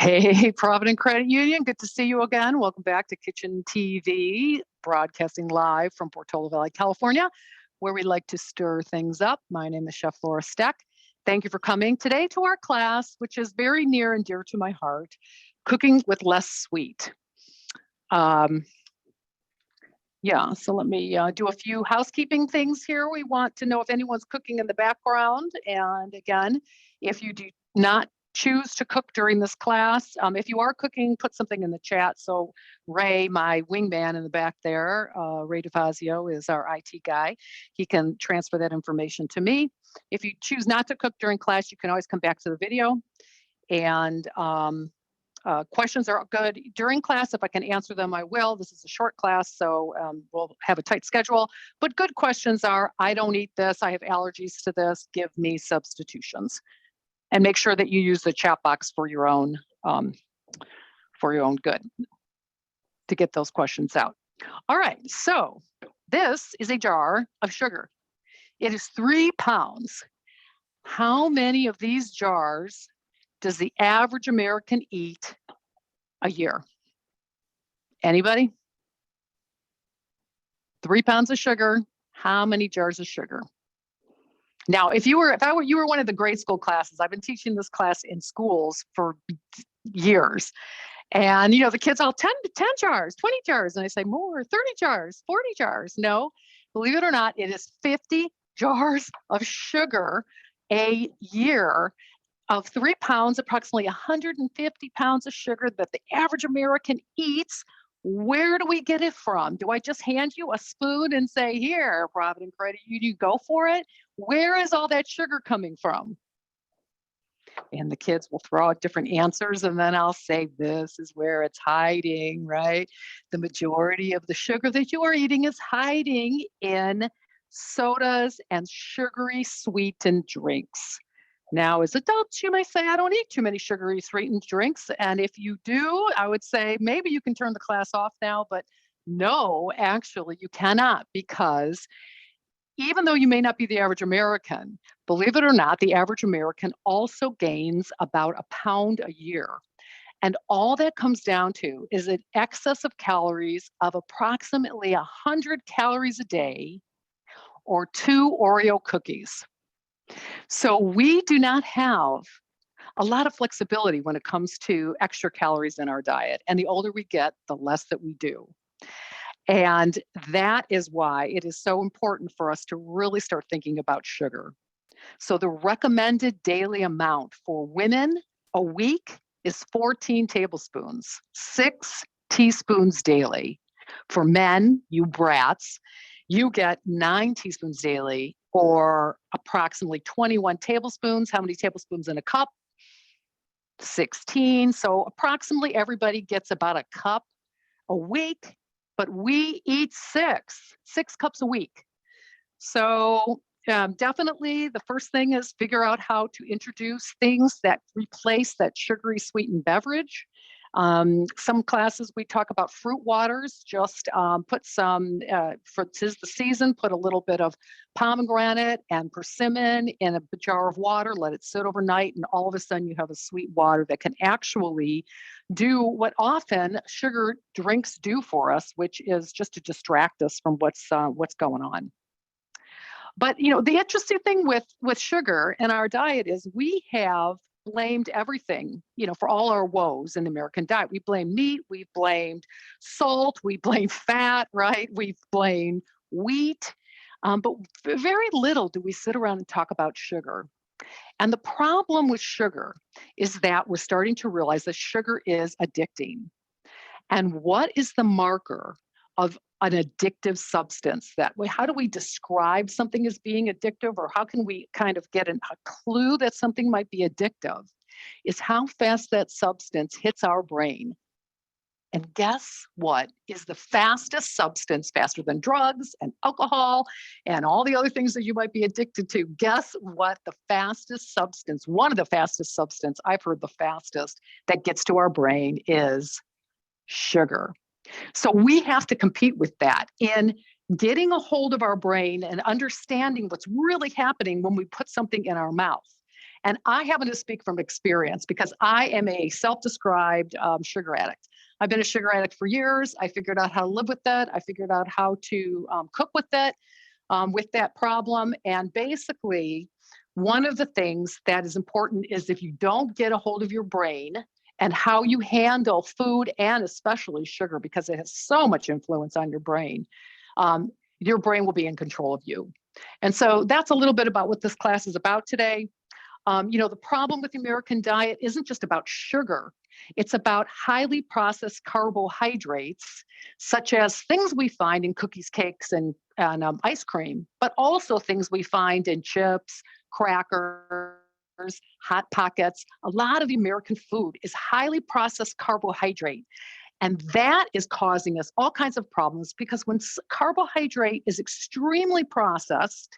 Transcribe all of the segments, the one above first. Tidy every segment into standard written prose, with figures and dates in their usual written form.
Hey, Provident Credit Union, good to see you again. Welcome back to Kitchen TV, broadcasting live from Portola Valley, California, where we like to stir things up. My name is Chef Laura Steck. Thank you for coming today to our class, which is very near and dear to my heart, Cooking with Less Sweet. So let me do a few housekeeping things here. We want to know if anyone's cooking in the background. And again, if you do not choose to cook during this class, if you are cooking, put something in the chat. So Ray, my wingman in the back there, Ray DeFazio is our IT guy. He can transfer that information to me. If you choose not to cook during class, you can always come back to the video. And questions are good during class. If I can answer them, I will. This is a short class, so we'll have a tight schedule. But good questions are, I don't eat this, I have allergies to this, give me substitutions. And make sure that you use the chat box for your own good to get those questions out. All right, so this is a jar of sugar. It is 3 pounds. How many of these jars does the average American eat a year? Anybody? 3 pounds of sugar. How many jars of sugar? Now, if you were one of the grade school classes, I've been teaching this class in schools for years. And, the kids all 10 jars, 20 jars. And I say more, 30 jars, 40 jars. No, believe it or not, it is 50 jars of sugar a year. Of 3 pounds, approximately 150 pounds of sugar that the average American eats. Where do we get it from? Do I just hand you a spoon and say, here, Provident Credit Union, go for it? Where is all that sugar coming from? And the kids will throw out different answers, and then I'll say, this is where it's hiding, right? The majority of the sugar that you are eating is hiding in sodas and sugary sweetened drinks. Now, as adults, you may say, I don't eat too many sugary sweetened drinks. And if you do, I would say maybe you can turn the class off now. But no, actually, you cannot, because even though you may not be the average American, believe it or not, the average American also gains about a pound a year. And all that comes down to is an excess of calories of approximately 100 calories a day or 2 Oreo cookies. So we do not have a lot of flexibility when it comes to extra calories in our diet. And the older we get, the less that we do. And that is why it is so important for us to really start thinking about sugar. So the recommended daily amount for women a week is 14 tablespoons, 6 teaspoons daily. For men, you brats, you get 9 teaspoons daily, or approximately 21 tablespoons. How many tablespoons in a cup? 16. So approximately everybody gets about a cup a week, but we eat 6 cups a week. So definitely the first thing is figure out how to introduce things that replace that sugary sweetened beverage. Some classes we talk about fruit waters. Just put some, for 'tis the season, put a little bit of pomegranate and persimmon in a jar of water, let it sit overnight, and all of a sudden you have a sweet water that can actually do what often sugar drinks do for us, which is just to distract us from what's going on. But the interesting thing with sugar in our diet is we have blamed everything, for all our woes in the American diet. We blame meat, we've blamed salt, we blame fat, right? We've blamed wheat, but very little do we sit around and talk about sugar. And the problem with sugar is that we're starting to realize that sugar is addicting. And what is the marker of an addictive substance? How do we describe something as being addictive, or how can we kind of get a clue that something might be addictive? Is how fast that substance hits our brain. And guess what is the fastest substance, faster than drugs and alcohol and all the other things that you might be addicted to? Guess what the fastest substance, one of the fastest substance, I've heard the fastest, that gets to our brain is sugar. So we have to compete with that in getting a hold of our brain and understanding what's really happening when we put something in our mouth. And I happen to speak from experience because I am a self-described sugar addict. I've been a sugar addict for years. I figured out how to live with it. I figured out how to cook with it, with that problem. And basically, one of the things that is important is if you don't get a hold of your brain and how you handle food and especially sugar, because it has so much influence on your brain will be in control of you. And so that's a little bit about what this class is about today. The problem with the American diet isn't just about sugar. It's about highly processed carbohydrates, such as things we find in cookies, cakes, and ice cream, but also things we find in chips, crackers, Hot Pockets. A lot of the American food is highly processed carbohydrate. And that is causing us all kinds of problems because when carbohydrate is extremely processed,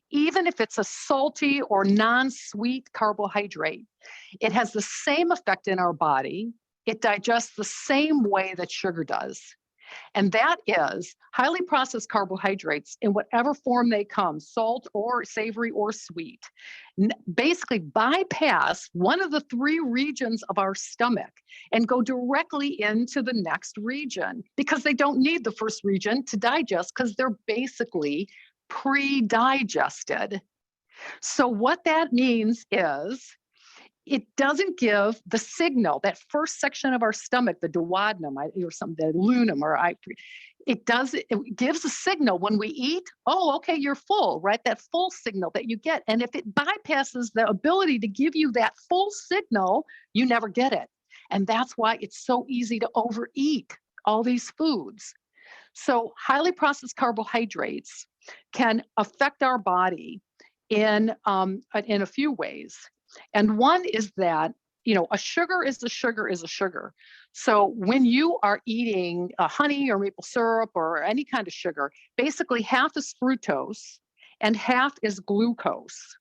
even if it's a salty or non-sweet carbohydrate, it has the same effect in our body. It digests the same way that sugar does. And that is highly processed carbohydrates in whatever form they come, salt or savory or sweet, basically bypass one of the three regions of our stomach and go directly into the next region because they don't need the first region to digest because they're basically pre-digested. So what that means is it doesn't give the signal, that first section of our stomach, the duodenum or something, the lunum, it gives a signal when we eat, oh, okay, you're full, right? That full signal that you get. And if it bypasses the ability to give you that full signal, you never get it. And that's why it's so easy to overeat all these foods. So highly processed carbohydrates can affect our body in a few ways. And one is that, a sugar is a sugar is a sugar. So when you are eating honey or maple syrup or any kind of sugar, basically half is fructose and half is glucose.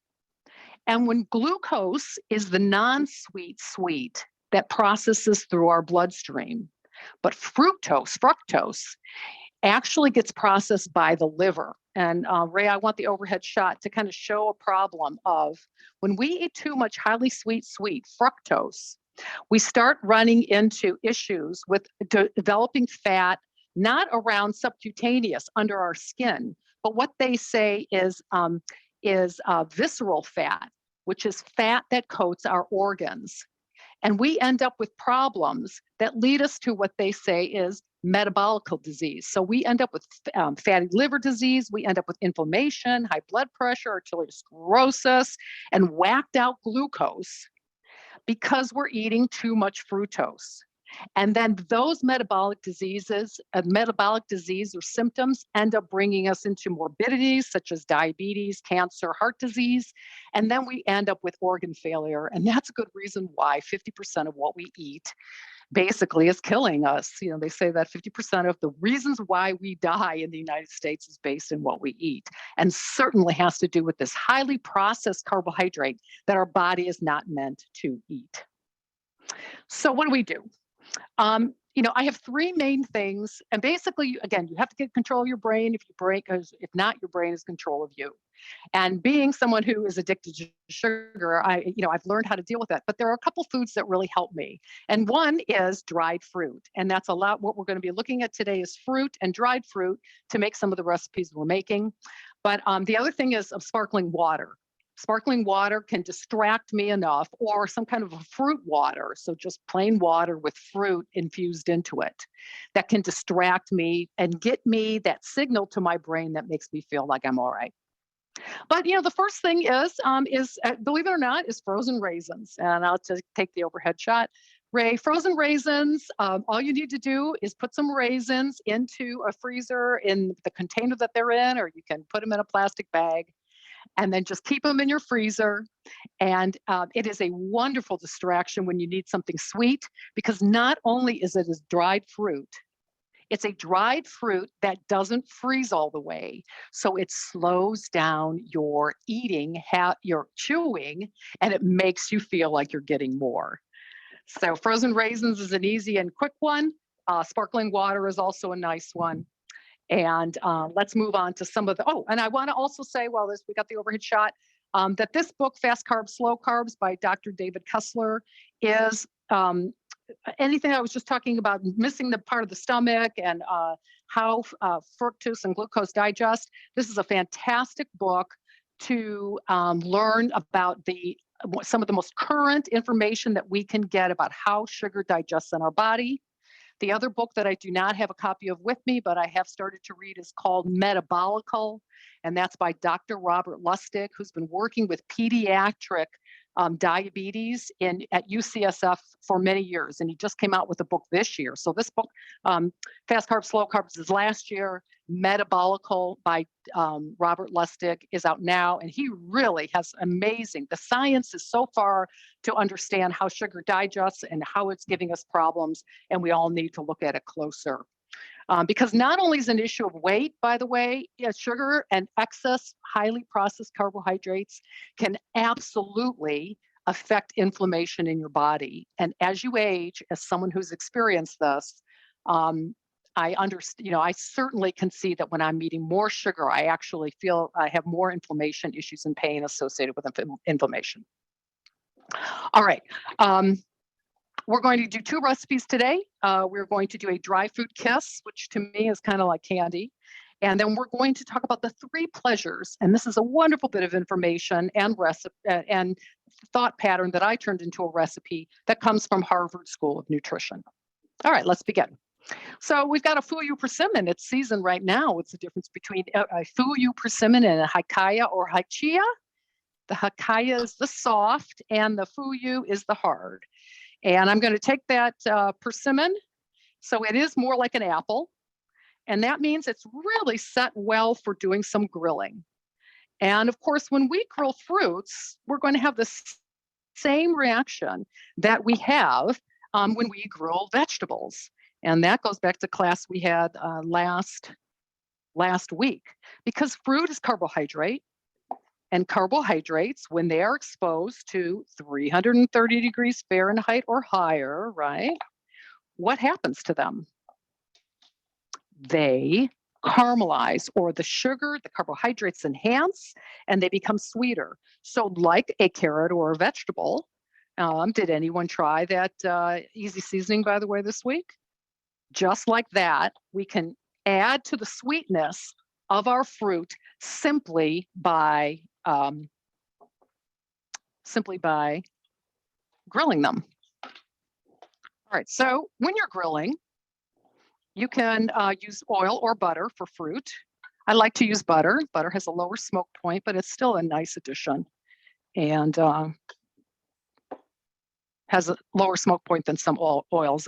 And when glucose is the non-sweet sweet that processes through our bloodstream, but fructose actually gets processed by the liver. And Ray, I want the overhead shot to kind of show a problem of when we eat too much highly sweet fructose, we start running into issues with developing fat, not around subcutaneous under our skin, but what they say is visceral fat, which is fat that coats our organs. And we end up with problems that lead us to what they say is metabolic disease. So we end up with fatty liver disease, we end up with inflammation, high blood pressure, arteriosclerosis, and whacked out glucose because we're eating too much fructose. And then those metabolic disease or symptoms end up bringing us into morbidities such as diabetes, cancer, heart disease, and then we end up with organ failure. And that's a good reason why 50% of what we eat basically is killing us. They say that 50% of the reasons why we die in the United States is based in what we eat, and certainly has to do with this highly processed carbohydrate that our body is not meant to eat. So what do? I have three main things. And basically, again, you have to get control of your brain because if not, your brain is control of you. And being someone who is addicted to sugar, I've learned how to deal with that. But there are a couple foods that really help me. And one is dried fruit. And that's a lot what we're going to be looking at today is fruit and dried fruit to make some of the recipes we're making. But the other thing is sparkling water. Sparkling water can distract me enough, or some kind of a fruit water. So just plain water with fruit infused into it that can distract me and get me that signal to my brain that makes me feel like I'm all right. But the first thing is believe it or not, is frozen raisins. And I'll just take the overhead shot. Ray, frozen raisins, all you need to do is put some raisins into a freezer in the container that they're in, or you can put them in a plastic bag. And then just keep them in your freezer. And it is a wonderful distraction when you need something sweet, because not only is it a dried fruit, it's a dried fruit that doesn't freeze all the way. So it slows down your eating, your chewing, and it makes you feel like you're getting more. So frozen raisins is an easy and quick one. Sparkling water is also a nice one. And let's move on to some of and I want to also say, we got the overhead shot, that this book, Fast Carbs, Slow Carbs by Dr. David Kessler, is anything I was just talking about, missing the part of the stomach and how fructose and glucose digest. This is a fantastic book to learn about some of the most current information that we can get about how sugar digests in our body. The other book that I do not have a copy of with me, but I have started to read, is called Metabolical, and that's by Dr. Robert Lustig, who's been working with pediatric diabetes at UCSF for many years, and he just came out with a book this year. So this book, Fast Carbs, Slow Carbs, is last year. Metabolical by Robert Lustig is out now, and he really has amazing. The science is so far to understand how sugar digests and how it's giving us problems, and we all need to look at it closer. Because not only is an issue of weight, by the way, sugar and excess highly processed carbohydrates can absolutely affect inflammation in your body. And as you age, as someone who's experienced this, I understand, I certainly can see that when I'm eating more sugar, I actually feel I have more inflammation issues and pain associated with inflammation. All right. We're going to do 2 recipes today. We're going to do a dry fruit kiss, which to me is kind of like candy. And then we're going to talk about the 3 pleasures. And this is a wonderful bit of information and recipe and thought pattern that I turned into a recipe that comes from Harvard School of Nutrition. All right, let's begin. So we've got a fuyu persimmon. It's season right now. What's the difference between a fuyu persimmon and a hakaya or hachia? The hakaya is the soft and the fuyu is the hard. And I'm going to take that persimmon, so it is more like an apple, and that means it's really set well for doing some grilling. And of course, when we grill fruits, we're going to have the same reaction that we have when we grill vegetables. And that goes back to class we had last week, because fruit is carbohydrate. And carbohydrates, when they are exposed to 330 degrees Fahrenheit or higher, right? What happens to them? They caramelize, or the sugar, the carbohydrates enhance, and they become sweeter. So like a carrot or a vegetable, did anyone try that easy seasoning, by the way, this week? Just like that, we can add to the sweetness of our fruit simply by grilling them. All right, so when you're grilling, you can use oil or butter for fruit. I like to use butter. Butter has a lower smoke point, but it's still a nice addition, and has a lower smoke point than some oils,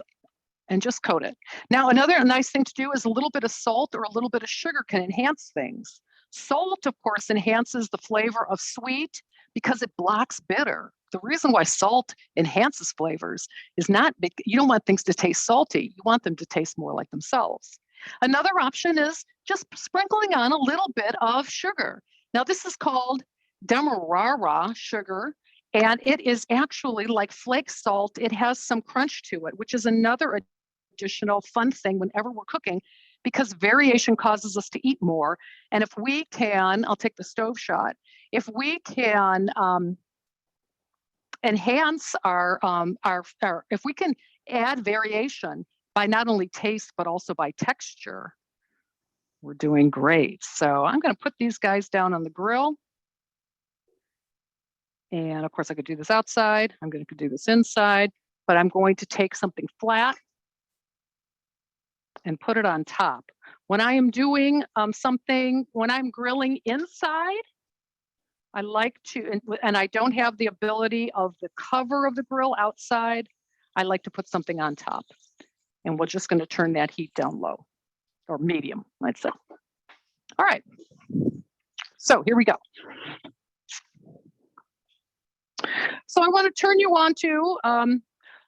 and just coat it. Now, another nice thing to do is a little bit of salt or a little bit of sugar can enhance things. Salt, of course, enhances the flavor of sweet because it blocks bitter. The reason why salt enhances flavors is not, you don't want things to taste salty. You want them to taste more like themselves. Another option is just sprinkling on a little bit of sugar. Now, this is called demerara sugar, and it is actually like flake salt. It has some crunch to it, which is another additional fun thing whenever we're cooking, because variation causes us to eat more. And if we can, I'll take the stove shot, if we can enhance if we can add variation by not only taste, but also by texture, we're doing great. So I'm going to put these guys down on the grill. And of course I could do this outside. I'm going to do this inside, but I'm going to take something flat and put it on top. When I am doing when I'm grilling inside, I like to, and I don't have the ability of the cover of the grill outside, I like to put something on top. And we're just going to turn that heat down low, or medium, I'd say. All right, so here we go. So I want to turn you on to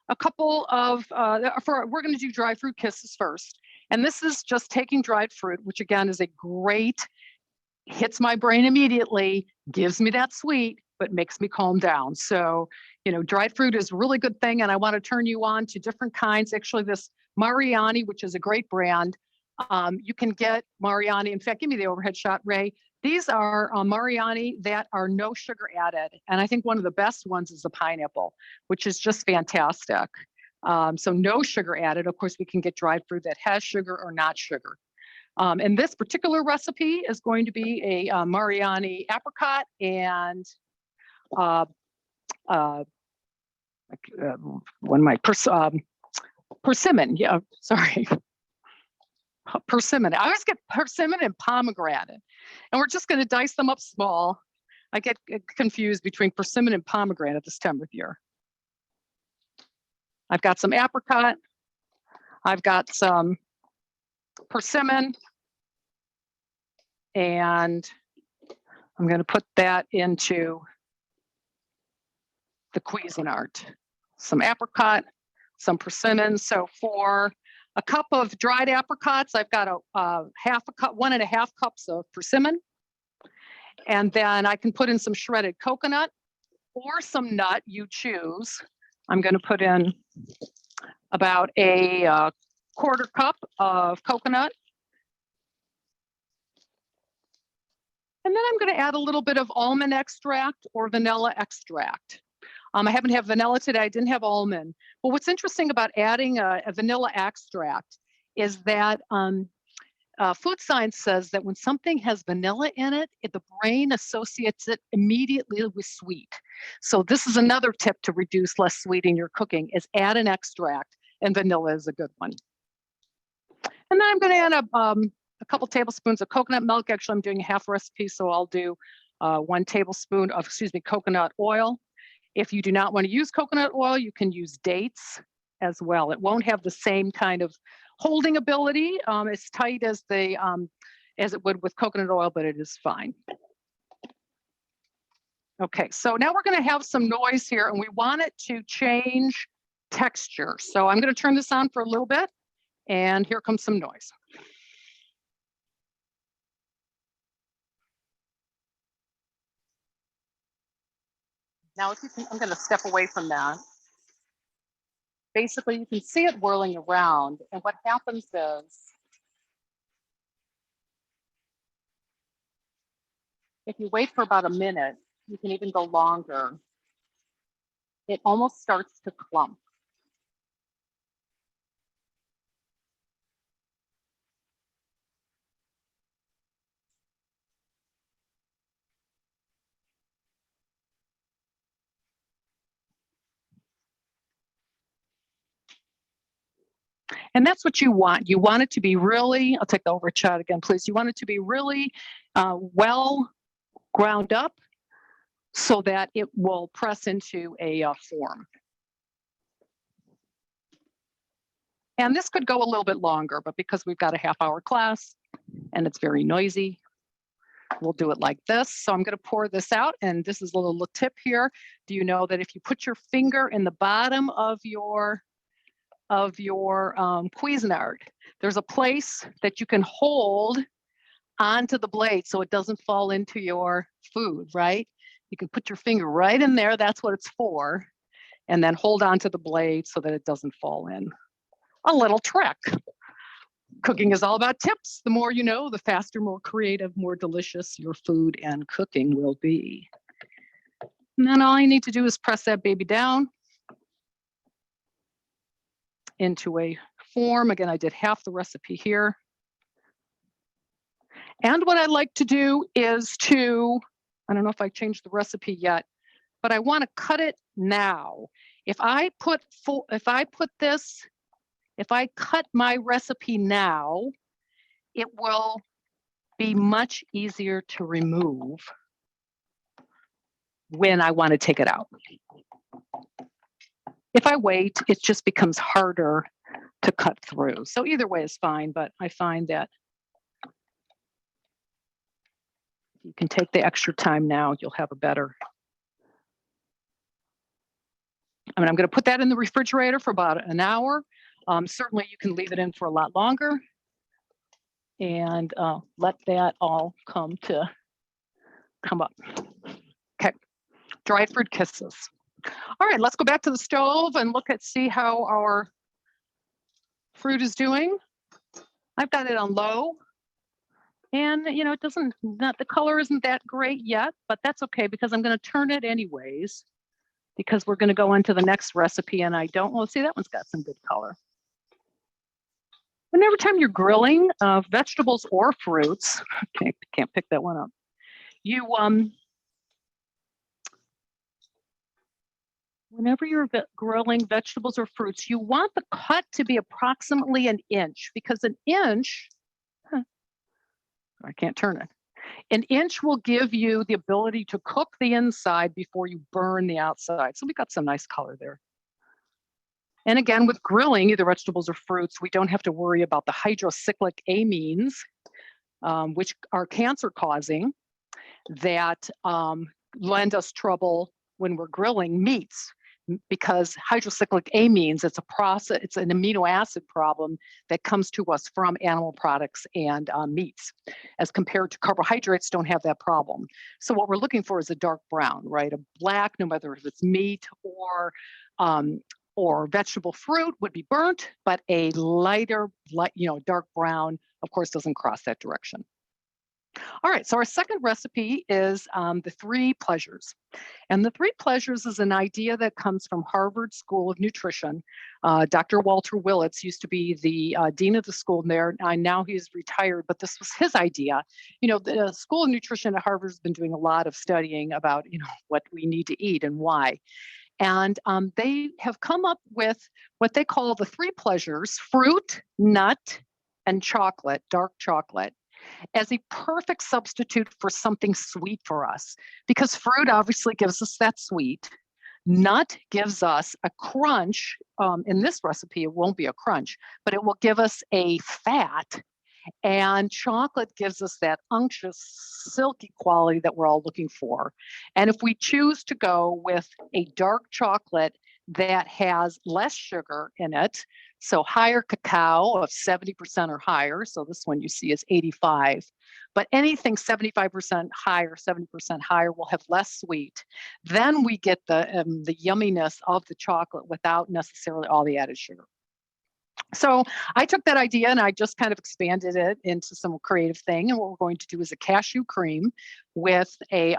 a couple of, we're going to do dry fruit kisses first. And this is just taking dried fruit, which again is a great, hits my brain immediately, gives me that sweet, but makes me calm down. So, dried fruit is a really good thing. And I want to turn you on to different kinds. Actually, this Mariani, which is a great brand. You can get Mariani. In fact, give me the overhead shot, Ray. These are Mariani that are no sugar added. And I think one of the best ones is the pineapple, which is just fantastic. So no sugar added. Of course, we can get dried fruit that has sugar or not sugar. And this particular recipe is going to be a Mariani apricot and one of my persimmon. Yeah, sorry. Persimmon. I always get persimmon and pomegranate. And we're just going to dice them up small. I get confused between persimmon and pomegranate this time of year. I've got some apricot. I've got some persimmon. And I'm going to put that into the Cuisinart. Some apricot, some persimmon. So for a cup of dried apricots, I've got a half a cup, 1.5 cups of persimmon. And then I can put in some shredded coconut or some nut, you choose. I'm going to put in about a 1/4 cup of coconut. And then I'm going to add a little bit of almond extract or vanilla extract. I haven't had vanilla today. I didn't have almond. But what's interesting about adding a vanilla extract is that food science says that when something has vanilla in it, the brain associates it immediately with sweet. So this is another tip to reduce less sweet in your cooking is add an extract, and vanilla is a good one. And then I'm going to add a couple tablespoons of coconut milk. Actually, I'm doing a half recipe, so I'll do 1 tablespoon of, coconut oil. If you do not want to use coconut oil, you can use dates as well. It won't have the same kind of holding ability as tight as as it would with coconut oil, but it is fine. Okay, so now we're going to have some noise here, and we want it to change texture. So I'm going to turn this on for a little bit, and here comes some noise. Now, if you can, I'm going to step away from that. Basically, you can see it whirling around, and what happens is if you wait for about a minute, you can even go longer, it almost starts to clump. And that's what you want. You want it to be really, I'll take the over shot again, please. You want it to be really well ground up so that it will press into a form. And this could go a little bit longer, but because we've got a half-hour class and it's very noisy, we'll do it like this. So I'm going to pour this out, and this is a little tip here. Do you know that if you put your finger in the bottom of your Cuisinart, there's a place that you can hold onto the blade so it doesn't fall into your food, right? You can put your finger right in there. That's what it's for. And then hold onto the blade so that it doesn't fall in. A little trick. Cooking is all about tips. The more you know, the faster, more creative, more delicious your food and cooking will be. And then all you need to do is press that baby down into a form. Again, I did half the recipe here. And what I like to do is I don't know if I changed the recipe yet, but I want to cut it now. If I cut my recipe now, it will be much easier to remove when I want to take it out. If I wait, it just becomes harder to cut through. So either way is fine, but I find that you can take the extra time now, you'll have a better. I'm going to put that in the refrigerator for about an hour. Certainly you can leave it in for a lot longer and let that all come up. Okay, dried fruit kisses. All right, let's go back to the stove and see how our fruit is doing. I've got it on low. And, it doesn't, the color isn't that great yet, but that's okay because I'm going to turn it anyways, because we're going to go into the next recipe and see, that one's got some good color. And every time you're grilling vegetables or fruits, can't pick that one up. Whenever you're grilling vegetables or fruits, you want the cut to be approximately an inch, because an inch, I can't turn it. An inch will give you the ability to cook the inside before you burn the outside. So we got some nice color there. And again, with grilling either vegetables or fruits, we don't have to worry about the hydrocyclic amines, which are cancer causing, that lend us trouble when we're grilling meats, because hydrocyclic amines, it's an amino acid problem that comes to us from animal products and meats, as compared to carbohydrates don't have that problem. So what we're looking for is a dark brown, right? A black, no matter if it's meat or vegetable fruit, would be burnt, but a lighter, dark brown, of course, doesn't cross that direction. All right, so our second recipe is the three pleasures. And the three pleasures is an idea that comes from Harvard School of Nutrition. Dr. Walter Willits used to be the dean of the school there. Now he's retired, but this was his idea. The School of Nutrition at Harvard has been doing a lot of studying about, what we need to eat and why. And they have come up with what they call the three pleasures: fruit, nut, and chocolate, dark chocolate, as a perfect substitute for something sweet for us. Because fruit obviously gives us that sweet. Nut gives us a crunch. In this recipe, it won't be a crunch, but it will give us a fat. And chocolate gives us that unctuous, silky quality that we're all looking for. And if we choose to go with a dark chocolate that has less sugar in it, so higher cacao of 70% or higher, so this one you see is 85, but anything 75% higher, 70% higher will have less sweet. Then we get the yumminess of the chocolate without necessarily all the added sugar. So I took that idea and I just kind of expanded it into some creative thing. And what we're going to do is a cashew cream with a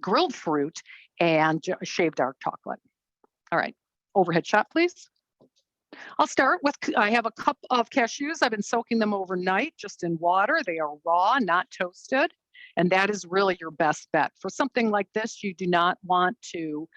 grilled fruit and shaved dark chocolate. All right, overhead shot, please. I'll start with, I have a cup of cashews. I've been soaking them overnight just in water. They are raw, not toasted. And that is really your best bet. For something like this, you do not want to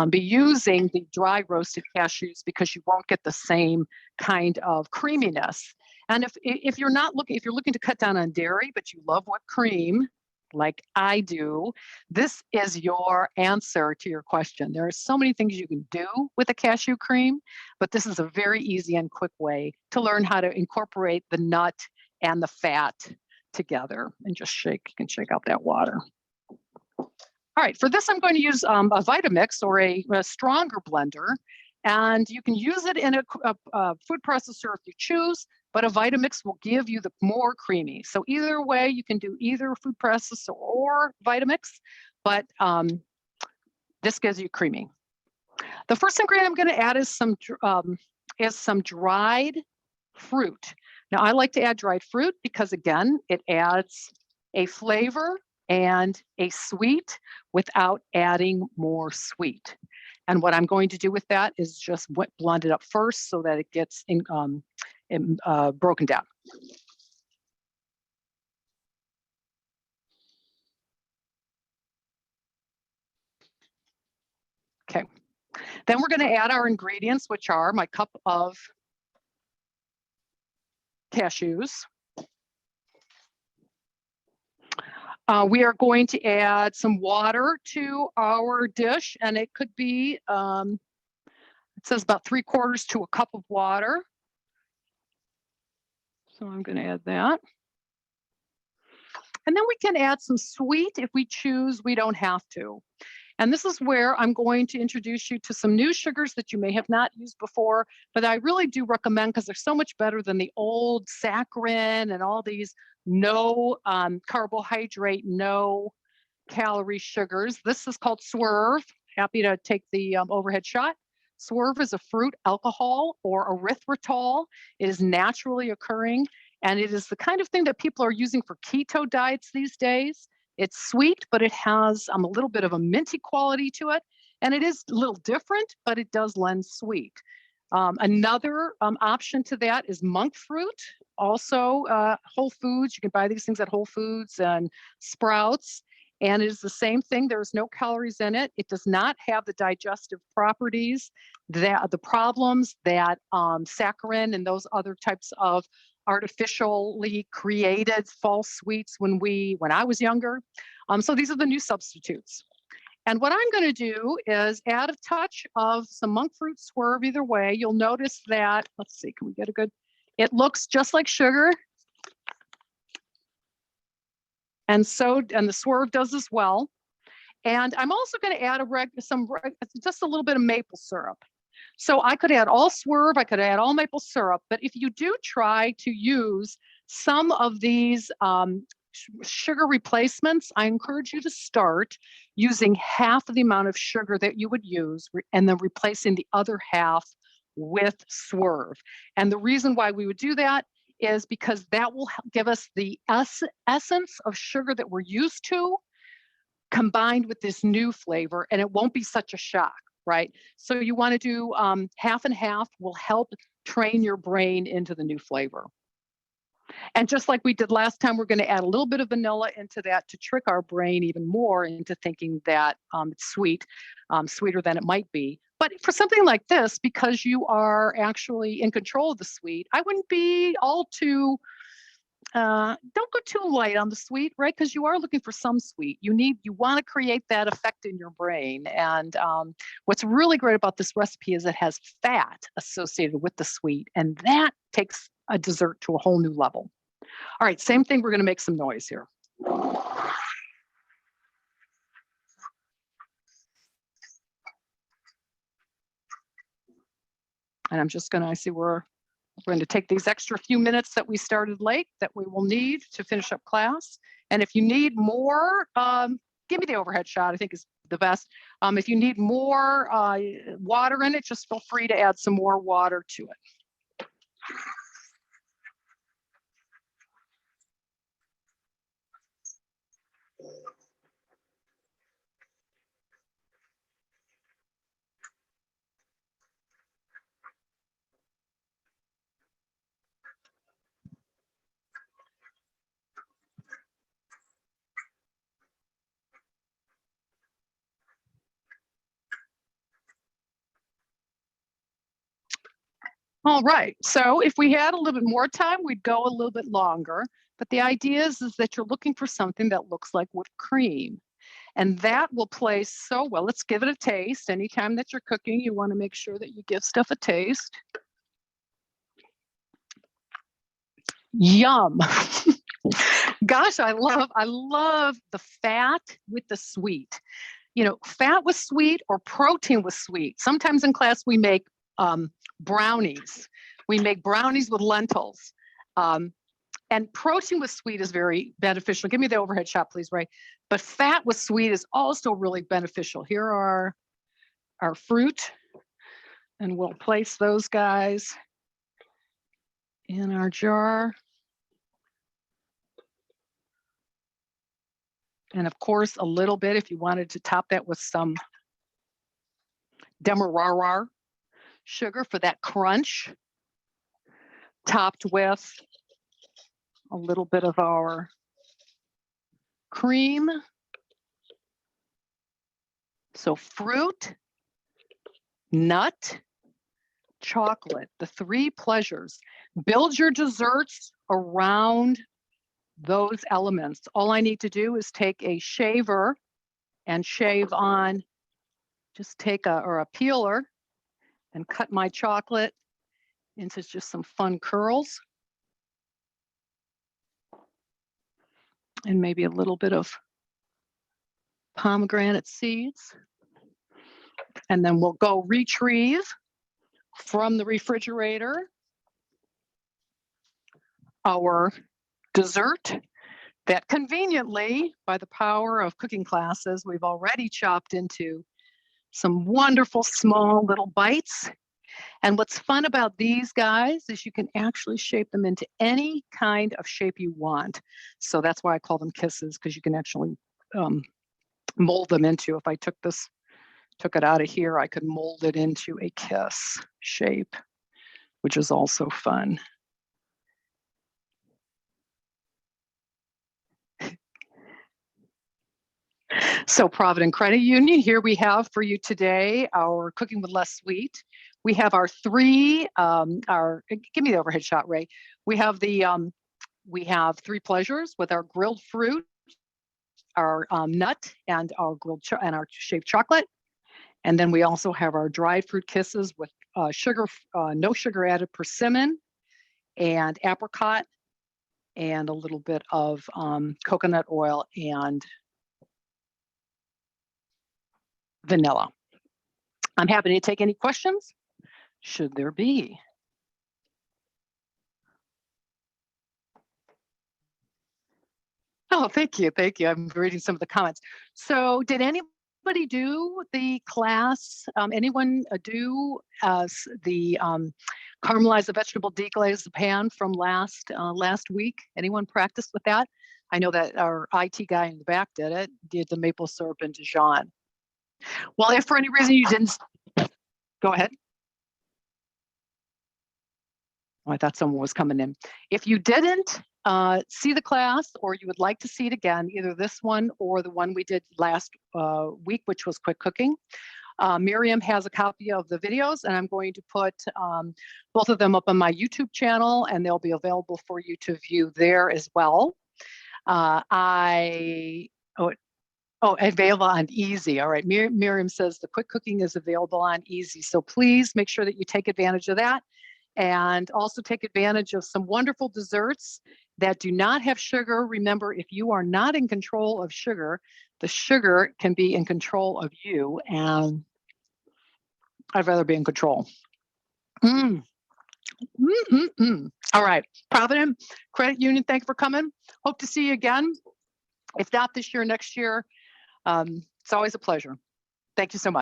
be using the dry roasted cashews, because you won't get the same kind of creaminess. And if you're looking to cut down on dairy, but you love whipped cream, like I do, this is your answer to your question. There are so many things you can do with a cashew cream, but this is a very easy and quick way to learn how to incorporate the nut and the fat together. And just shake, you can shake out that water. All right, for this, I'm going to use a Vitamix or a stronger blender. And you can use it in a food processor if you choose, but a Vitamix will give you the more creamy. So either way, you can do either food processor or Vitamix, but this gives you creamy. The first ingredient I'm going to add is some dried fruit. Now, I like to add dried fruit because, again, it adds a flavor and a sweet without adding more sweet. And what I'm going to do with that is just blend it up first so that it gets broken down. Okay. Then we're going to add our ingredients, which are my cup of cashews. We are going to add some water to our dish, and it could be, it says about 3/4 to a cup of water. So I'm going to add that. And then we can add some sweet if we choose. We don't have to. And this is where I'm going to introduce you to some new sugars that you may have not used before, but I really do recommend, because they're so much better than the old saccharin and all these no carbohydrate, no calorie sugars. This is called Swerve. Happy to take the overhead shot. Swerve is a fruit alcohol or erythritol. It is naturally occurring, And it is the kind of thing that people are using for keto diets these days. It's sweet, but it has a little bit of a minty quality to it. And it is a little different, but it does lend sweet. Another option to that is monk fruit, also Whole Foods. You can buy these things at Whole Foods and Sprouts. And it is the same thing. There's no calories in it. It does not have the digestive properties, that the problems that saccharin and those other types of artificially created false sweets when I was younger. So these are the new substitutes. And what I'm going to do is add a touch of some monk fruit swerve either way. You'll notice that, let's see, can we get a good, it looks just like sugar. And the swerve does as well. And I'm also going to add just a little bit of maple syrup. So I could add all swerve, I could add all maple syrup, but if you do try to use some of these sugar replacements, I encourage you to start using half of the amount of sugar that you would use and then replacing the other half with swerve. And the reason why we would do that is because that will give us the essence of sugar that we're used to combined with this new flavor, and it won't be such a shock, right? So you want to do half and half will help train your brain into the new flavor. And just like we did last time, we're going to add a little bit of vanilla into that to trick our brain even more into thinking that it's sweet, sweeter than it might be. But for something like this, because you are actually in control of the sweet, I wouldn't be all too, don't go too light on the sweet, right? Because you are looking for some sweet. You want to create that effect in your brain. And what's really great about this recipe is it has fat associated with the sweet, and that takes a dessert to a whole new level. All right, same thing. We're going to make some noise here. And I'm just going to, I see we're going to take these extra few minutes that we started late that we will need to finish up class. And if you need more, give me the overhead shot, I think is the best. If you need more water in it, just feel free to add some more water to it. All right, so if we had a little bit more time, we'd go a little bit longer. But the idea is that you're looking for something that looks like whipped cream. And that will play so well. Let's give it a taste. Anytime that you're cooking, you want to make sure that you give stuff a taste. Yum. Gosh, I love the fat with the sweet. You know, fat with sweet or protein with sweet. Sometimes in class we make brownies. We make brownies with lentils. And protein with sweet is very beneficial. Give me the overhead shot, please, Ray. But fat with sweet is also really beneficial. Here are our fruit, and we'll place those guys in our jar. And of course, a little bit, if you wanted to top that with some demerara sugar for that crunch, topped with a little bit of our cream. So fruit, nut, chocolate, the three pleasures. Build your desserts around those elements. All I need to do is take a shaver and shave on, just take a peeler and cut my chocolate into just some fun curls. And maybe a little bit of pomegranate seeds. And then we'll go retrieve from the refrigerator our dessert that conveniently, by the power of cooking classes, we've already chopped into some wonderful small little bites. And what's fun about these guys is you can actually shape them into any kind of shape you want. So that's why I call them kisses, because you can actually mold them into, if I took it out of here, I could mold it into a kiss shape, which is also fun. So Provident Credit Union, here we have for you today our Cooking with Less Sweet. We have our three, give me the overhead shot, Ray. We have three pleasures with our grilled fruit, our nut, and our our shaved chocolate. And then we also have our dried fruit kisses with sugar, no sugar added persimmon and apricot, and a little bit of coconut oil and vanilla. I'm happy to take any questions, should there be. Oh, thank you. Thank you. I'm reading some of the comments. So did anybody do the class? Anyone do the caramelize the vegetable, deglaze the pan from last week? Anyone practice with that? I know that our IT guy in the back did the maple syrup and Dijon. Well, if for any reason you didn't, go ahead. Oh, I thought someone was coming in. If you didn't see the class, or you would like to see it again, either this one or the one we did last week, which was quick cooking, Miriam has a copy of the videos, and I'm going to put both of them up on my YouTube channel, and they'll be available for you to view there as well. Available on Easy. All right, Miriam says the quick cooking is available on Easy. So please make sure that you take advantage of that, and also take advantage of some wonderful desserts that do not have sugar. Remember, if you are not in control of sugar, the sugar can be in control of you, and I'd rather be in control. All right, Provident Credit Union, thank you for coming. Hope to see you again. If not this year, next year. It's always a pleasure. Thank you so much.